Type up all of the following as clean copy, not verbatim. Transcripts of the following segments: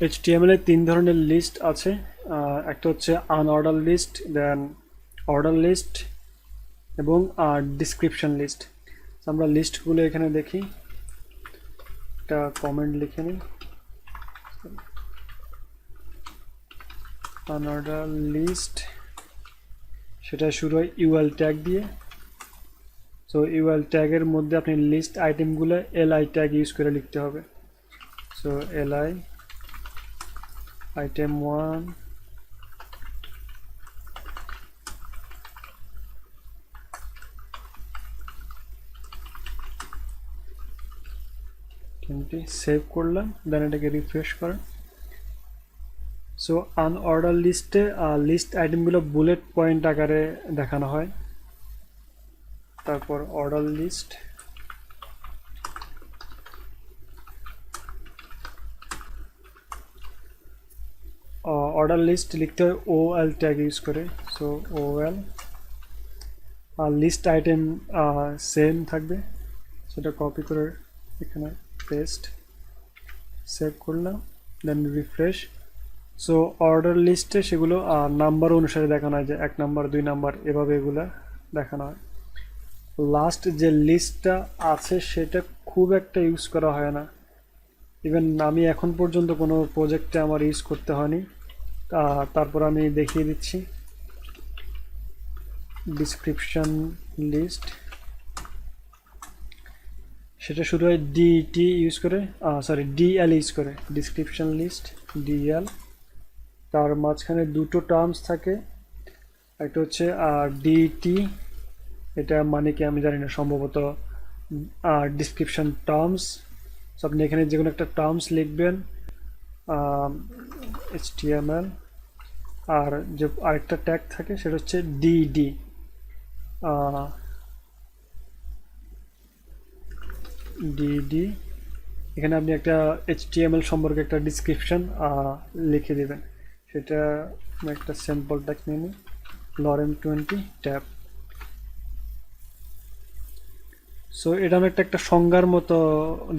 HTML এ তিন ধরনের list আছে। একটা হচ্ছে আনঅর্ডার লিস্ট, দেন অর্ডার লিস্ট এবং ডিসক্রিপশন লিস্ট। আমরা লিস্টগুলো এখানে দেখি, একটা কমেন্ট লিখে নিই। আনঅর্ডার লিস্ট, সেটা শুরু হয় ইউএল ট্যাগ দিয়ে। সো ইউএল ট্যাগের মধ্যে আপনি লিস্ট আইটেমগুলো এলআই ট্যাগ ইউজ করে লিখতে হবে। সো এলআই item 1, সেভ করলাম, দেন এটাকে রিফ্রেশ করেন। সো আনঅর্ডার লিস্টে লিস্ট আইটেমগুলো বুলেট পয়েন্ট আকারে দেখানো হয়। তারপর অর্ডার লিস্ট, অর্ডার লিস্ট লিখতে হয় ওএল ট্যাগ ইউজ করে। সো ওএল, আর লিস্ট আইটেম সেম থাকবে, সেটা কপি করে এখানে পেস্ট, সেভ করলাম, দেন রিফ্রেশ। সো অর্ডার লিস্টে সেগুলো নাম্বার অনুসারে দেখানো হয়, যে 1 নাম্বার 2 নাম্বার এভাবে এগুলো দেখানো হয়। লাস্ট যে লিস্টটা আছে সেটা খুব একটা ইউজ করা হয় না, ইভেন আমি এখন পর্যন্ত কোনো প্রজেক্টে আমার ইউজ করতে হয়নি। তারপর আমি দেখিয়ে দিচ্ছি। ডিসক্রিপশন লিস্ট, সেটা শুরু হয় ডিটি ইউজ করে, ডিএল ইউজ করে, ডিসক্রিপশন লিস্ট ডিএল। তার মাঝখানে দুটো টার্মস থাকে, একটা হচ্ছে ডিটি, এটা মানে কি আমি জানি না, সম্ভবত ডিসক্রিপশন টার্মস। সো আপনি এখানে যে কোনো একটা টার্মস লিখবেন, HTML, আর যে আরেকটা ট্যাগ থাকে সেটা হচ্ছে ডিডি। ডিডি, এখানে আপনি একটা HTML সম্পর্কে একটা ডিসক্রিপশন লিখে দেবেন। সেটা আমি একটা স্যাম্পল ট্যাগ নিয়ে নিই, লরেন 20 ট্যাব। সো এটা আমি একটা সংজ্ঞার মতো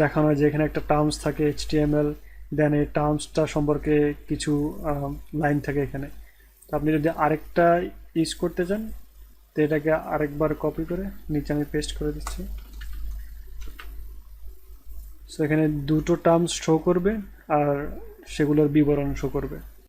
দেখানো হয়, যে এখানে একটা টার্মস থাকে HTML, দেন এই টার্মসটা সম্পর্কে কিছু লাইন থাকে এখানে। তো আপনি যদি আরেকটা ইউজ করতে চান, তো এটাকে আরেকবার কপি করে নিচে আমি পেস্ট করে দিচ্ছি। সো এখানে দুটো টার্মস শো করবে আর সেগুলোর বিবরণ শো করবে।